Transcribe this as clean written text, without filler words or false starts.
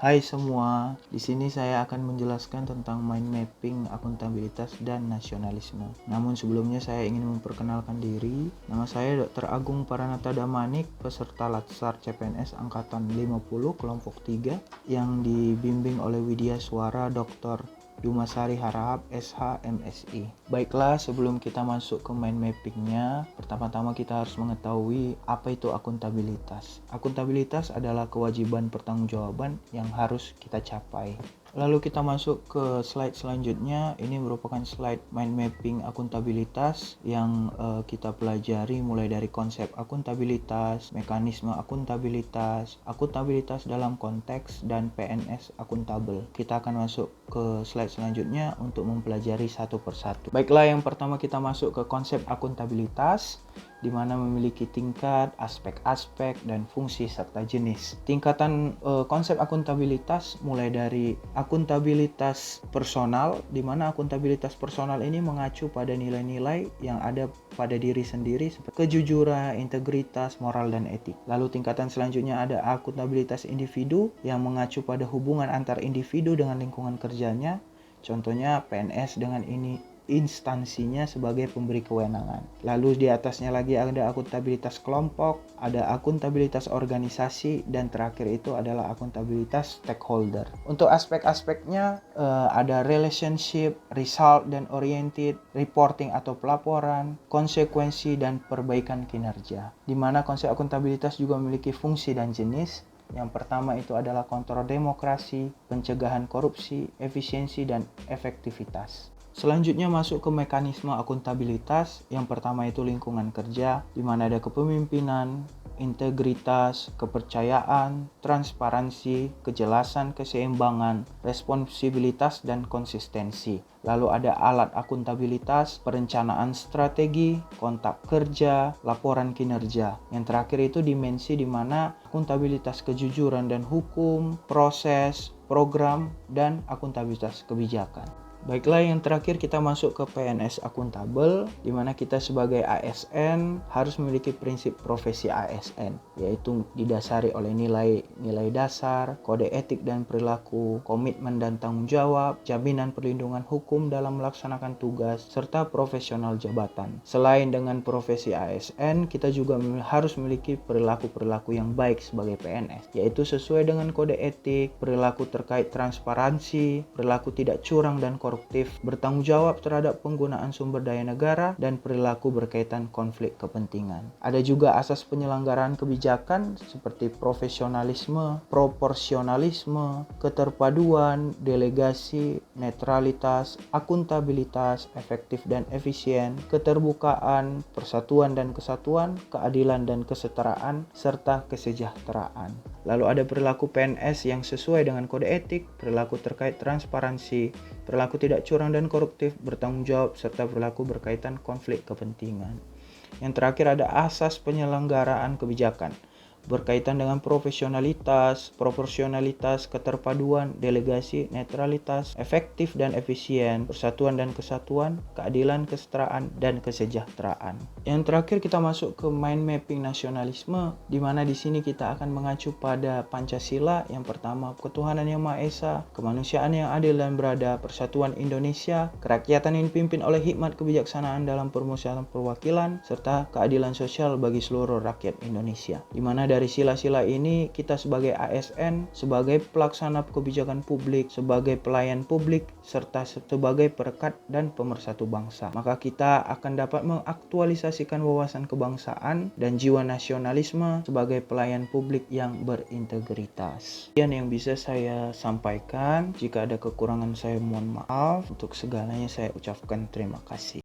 Hai semua, di sini saya akan menjelaskan tentang mind mapping, akuntabilitas, dan nasionalisme. Namun sebelumnya saya ingin memperkenalkan diri. Nama saya Dr. Agung Paranata Damanik, peserta Latsar CPNS Angkatan 50 Kelompok 3 yang dibimbing oleh Widya Suara Dr. Yumasari Harahap, SH, MSI. Baiklah, sebelum kita masuk ke mind mappingnya, pertama-tama kita harus mengetahui apa itu akuntabilitas. Akuntabilitas adalah kewajiban pertanggungjawaban yang harus kita capai. Lalu kita masuk ke slide selanjutnya. Ini merupakan slide mind mapping akuntabilitas yang kita pelajari mulai dari konsep akuntabilitas, mekanisme akuntabilitas, akuntabilitas dalam konteks, dan PNS akuntabel. Kita akan masuk ke slide selanjutnya untuk mempelajari satu persatu. Baiklah, yang pertama kita masuk ke konsep akuntabilitas, di mana memiliki tingkat, aspek-aspek, dan fungsi serta jenis. Tingkatan konsep akuntabilitas mulai dari akuntabilitas personal, di mana akuntabilitas personal ini mengacu pada nilai-nilai yang ada pada diri sendiri seperti kejujuran, integritas, moral, dan etik. Lalu tingkatan selanjutnya ada akuntabilitas individu yang mengacu pada hubungan antar individu dengan lingkungan kerjanya. Contohnya PNS dengan instansinya sebagai pemberi kewenangan. Lalu di atasnya lagi ada akuntabilitas kelompok, ada akuntabilitas organisasi, dan terakhir itu adalah akuntabilitas stakeholder. Untuk aspek-aspeknya ada relationship, result dan oriented, reporting atau pelaporan, konsekuensi, dan perbaikan kinerja. Di mana konsep akuntabilitas juga memiliki fungsi dan jenis. Yang pertama itu adalah kontrol demokrasi, pencegahan korupsi, efisiensi, dan efektivitas. Selanjutnya masuk ke mekanisme akuntabilitas. Yang pertama itu lingkungan kerja, di mana ada kepemimpinan, integritas, kepercayaan, transparansi, kejelasan, keseimbangan, responsibilitas, dan konsistensi. Lalu ada alat akuntabilitas, perencanaan strategi, kontak kerja, laporan kinerja. Yang terakhir itu dimensi di mana akuntabilitas kejujuran dan hukum, proses, program, dan akuntabilitas kebijakan. Baiklah, yang terakhir kita masuk ke PNS akuntabel, di mana kita sebagai ASN harus memiliki prinsip profesi ASN, yaitu didasari oleh nilai dasar, kode etik dan perilaku, komitmen dan tanggung jawab, jaminan perlindungan hukum dalam melaksanakan tugas, serta profesional jabatan. Selain dengan profesi ASN, kita juga harus memiliki perilaku-perilaku yang baik sebagai PNS, yaitu sesuai dengan kode etik, perilaku terkait transparansi, perilaku tidak curang dan koruptif, bertanggung jawab terhadap penggunaan sumber daya negara, dan perilaku berkaitan konflik kepentingan. Ada juga asas penyelenggaraan kebijakan seperti profesionalisme, proporsionalisme, keterpaduan, delegasi, netralitas, akuntabilitas, efektif dan efisien, keterbukaan, persatuan dan kesatuan, keadilan dan kesetaraan, serta kesejahteraan. Lalu ada perilaku PNS yang sesuai dengan kode etik, perilaku terkait transparansi, perilaku tidak curang dan koruptif, bertanggung jawab, serta perilaku berkaitan konflik kepentingan. Yang terakhir ada asas penyelenggaraan kebijakan, berkaitan dengan profesionalitas, proporsionalitas, keterpaduan, delegasi, netralitas, efektif dan efisien, persatuan dan kesatuan, keadilan, kesetaraan, dan kesejahteraan. Yang terakhir kita masuk ke mind mapping nasionalisme, di mana di sini kita akan mengacu pada Pancasila. Yang pertama, ketuhanan yang Maha Esa, kemanusiaan yang adil dan beradab, persatuan Indonesia, kerakyatan yang dipimpin oleh hikmat kebijaksanaan dalam permusyawaratan perwakilan, serta keadilan sosial bagi seluruh rakyat Indonesia. Di mana dari sila-sila ini kita sebagai ASN, sebagai pelaksana kebijakan publik, sebagai pelayan publik, serta sebagai perekat dan pemersatu bangsa, maka kita akan dapat mengaktualisasikan wawasan kebangsaan dan jiwa nasionalisme sebagai pelayan publik yang berintegritas. Sekian yang bisa saya sampaikan. Jika ada kekurangan saya mohon maaf. Untuk segalanya saya ucapkan terima kasih.